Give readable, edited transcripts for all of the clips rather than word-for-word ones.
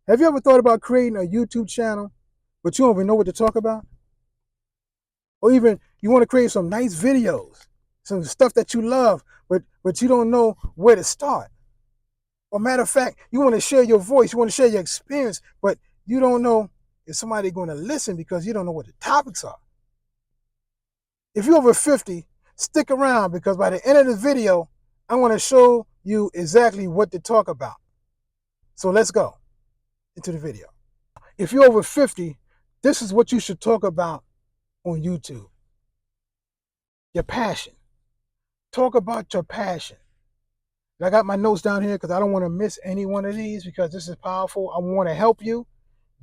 Have you ever thought about creating a YouTube channel, but you don't even know what to talk about? Or even you want to create some nice videos, some stuff that you love, but you don't know where to start. Or matter of fact, you want to share your voice, you want to share your experience, but you don't know if somebody's going to listen because you don't know what the topics are. If you're over 50, stick around because by the end of the video, I want to show you exactly what to talk about. So let's go into the video. If you're over 50, this is what you should talk about on YouTube. Your passion. Talk about your passion. And I got my notes down here because I don't want to miss any one of these because this is powerful. I want to help you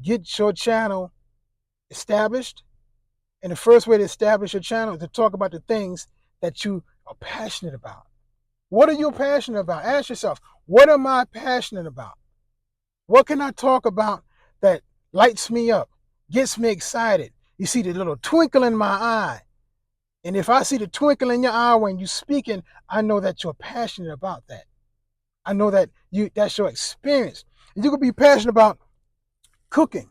get your channel established. And the first way to establish your channel is to talk about the things that you are passionate about. What are you passionate about? Ask yourself, what am I passionate about? What can I talk about that lights me up, gets me excited? You see the little twinkle in my eye. And if I see the twinkle in your eye when you're speaking, I know that you're passionate about that. I know that that's your experience. And you could be passionate about cooking.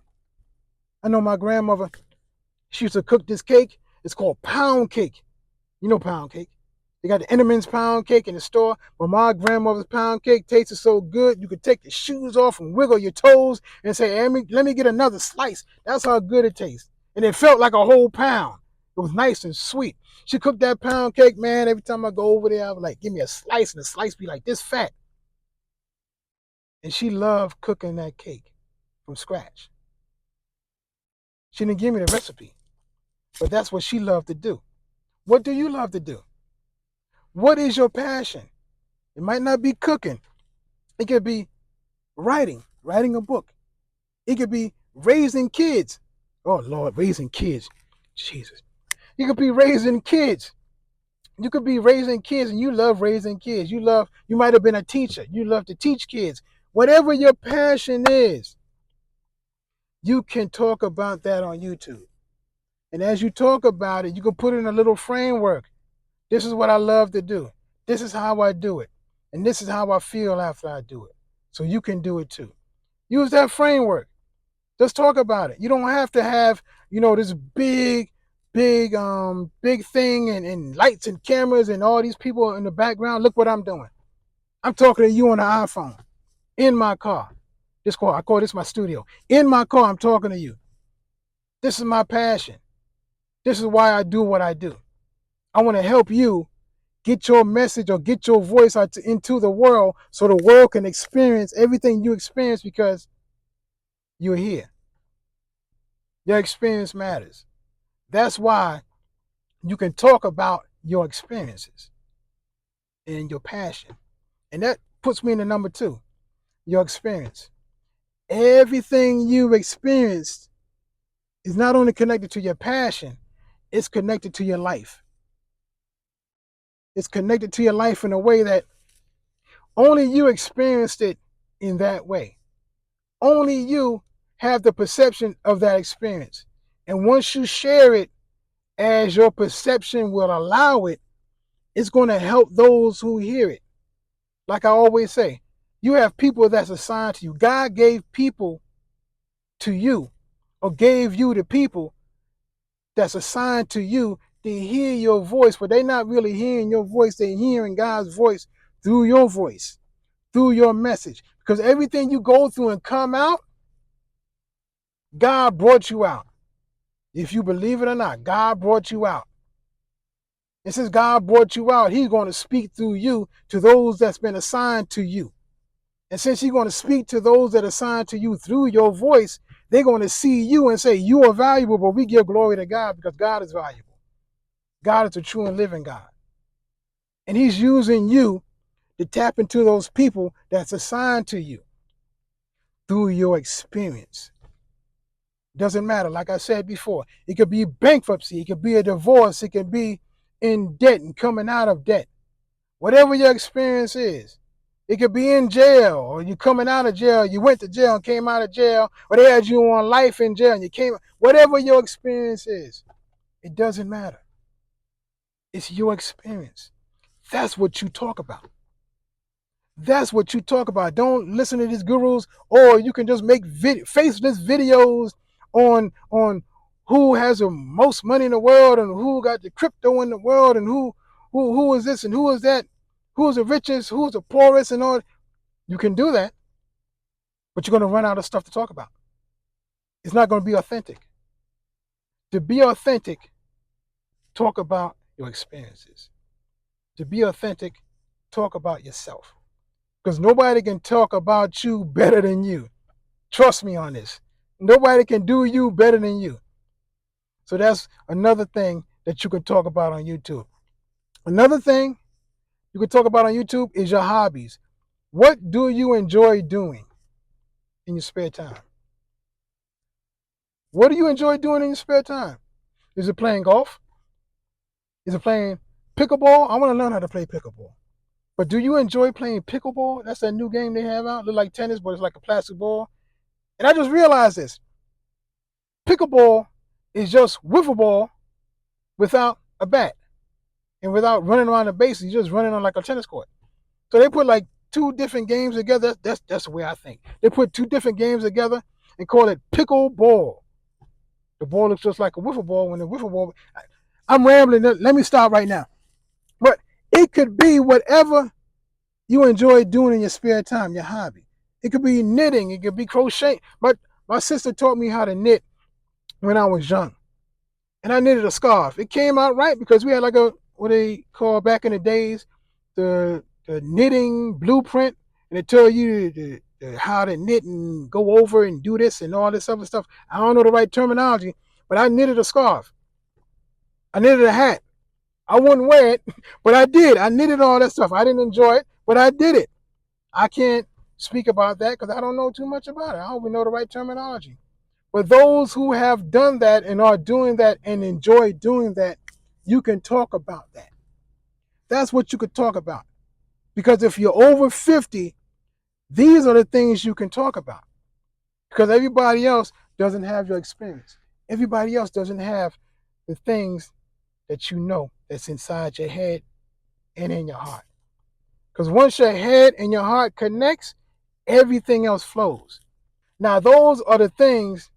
I know my grandmother, she used to cook this cake. It's called pound cake. You know pound cake. They got the Entenmann's pound cake in the store, but my grandmother's pound cake tasted so good, you could take the shoes off and wiggle your toes and say, hey, let me get another slice. That's how good it tastes. And it felt like a whole pound. It was nice and sweet. She cooked that pound cake, man. Every time I go over there, I was like, give me a slice, and the slice be like this fat. And she loved cooking that cake from scratch. She didn't give me the recipe, but that's what she loved to do. What do you love to do? What is your passion? It might not be cooking. It could be writing a book. It could be raising kids. Oh, Lord, raising kids. Jesus. You could be raising kids. You could be raising kids and you love raising kids. You might have been a teacher. You love to teach kids. Whatever your passion is, you can talk about that on YouTube. And as you talk about it, you can put in a little framework. This is what I love to do. This is how I do it. And this is how I feel after I do it. So you can do it too. Use that framework. Just talk about it. You don't have to have, this big thing and lights and cameras and all these people in the background. Look what I'm doing. I'm talking to you on the iPhone in my car. I call this my studio. In my car, I'm talking to you. This is my passion. This is why I do what I do. I want to help you get your message or get your voice out into the world so the world can experience everything you experience because you're here. Your experience matters. That's why you can talk about your experiences and your passion. And that puts me into number 2, your experience. Everything you've experienced is not only connected to your passion, it's connected to your life. It's connected to your life in a way that only you experienced it in that way. Only you have the perception of that experience. And once you share it as your perception will allow it, it's going to help those who hear it. Like I always say, you have people that's assigned to you. God gave people to you or gave you the people that's assigned to you to hear your voice, but they're not really hearing your voice. They're hearing God's voice through your voice, through your message. Because everything you go through and come out, God brought you out. If you believe it or not, God brought you out. And since God brought you out, he's going to speak through you to those that's been assigned to you. And since he's going to speak to those that are assigned to you through your voice, they're going to see you and say, you are valuable, but we give glory to God because God is valuable. God is a true and living God. And he's using you to tap into those people that's assigned to you through your experience. Doesn't matter. Like I said before, it could be bankruptcy. It could be a divorce. It could be in debt and coming out of debt. Whatever your experience is, it could be in jail or you coming out of jail. You went to jail and came out of jail, or they had you on life in jail and you came. Whatever your experience is, it doesn't matter. It's your experience. That's what you talk about. That's what you talk about. Don't listen to these gurus, or you can just make faceless videos on who has the most money in the world and who got the crypto in the world and who is this and who is that, who's the richest, who's the poorest, and all. You can do that, but you're going to run out of stuff to talk about. It's not going to be authentic. To be authentic, talk about your experiences. To be authentic, talk about yourself. Because nobody can talk about you better than you. Trust me on this. Nobody can do you better than you. So that's another thing that you can talk about on YouTube. Another thing you can talk about on YouTube is your hobbies. What do you enjoy doing in your spare time? What do you enjoy doing in your spare time? Is it playing golf? Is it playing pickleball? I want to learn how to play pickleball. But do you enjoy playing pickleball? That's that new game they have out. Look like tennis, but it's like a plastic ball. And I just realized this. Pickleball is just wiffle ball without a bat and without running around the bases. You're just running on like a tennis court. So they put like two different games together. That's the way I think. They put two different games together and call it pickleball. The ball looks just like a wiffle ball. When the wiffle ball, I'm rambling. Let me stop right now. But it could be whatever you enjoy doing in your spare time, your hobby. It could be knitting. It could be crocheting. But my sister taught me how to knit when I was young. And I knitted a scarf. It came out right because we had like what they call back in the days, the knitting blueprint. And it tell you how to knit and go over and do this and all this other stuff. I don't know the right terminology, but I knitted a scarf. I knitted a hat. I wouldn't wear it, but I did. I knitted all that stuff. I didn't enjoy it, but I did it. I can't speak about that because I don't know too much about it. I don't even know the right terminology. But those who have done that and are doing that and enjoy doing that, you can talk about that. That's what you could talk about. Because if you're over 50, these are the things you can talk about. Because everybody else doesn't have your experience. Everybody else doesn't have the things that you know that's inside your head and in your heart. Because once your head and your heart connects, everything else flows. Now, those are the things,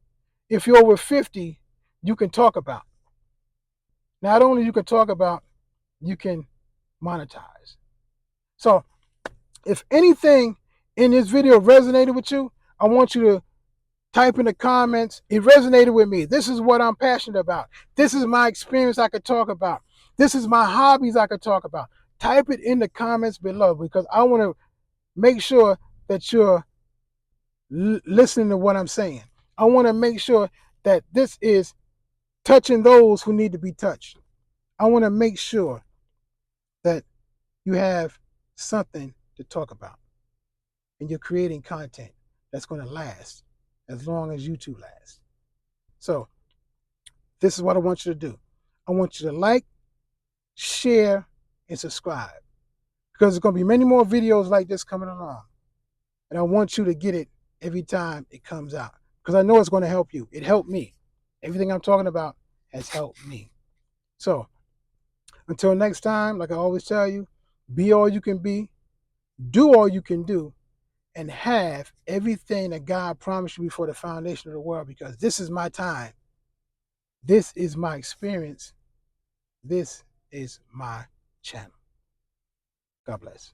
if you're over 50, you can talk about. Not only you can talk about, you can monetize. So if anything in this video resonated with you, I want you to type in the comments, it resonated with me. This is what I'm passionate about. This is my experience I could talk about. This is my hobbies I could talk about. Type it in the comments below because I want to make sure that you're listening to what I'm saying. I want to make sure that this is touching those who need to be touched. I want to make sure that you have something to talk about and you're creating content that's going to last as long as YouTube lasts. So this is what I want you to do. I want you to like, share, and subscribe because there's going to be many more videos like this coming along. And I want you to get it every time it comes out because I know it's going to help you. It helped me. Everything I'm talking about has helped me. So until next time, like I always tell you, be all you can be, do all you can do, and have everything that God promised you before the foundation of the world because this is my time. This is my experience. This is my channel. God bless.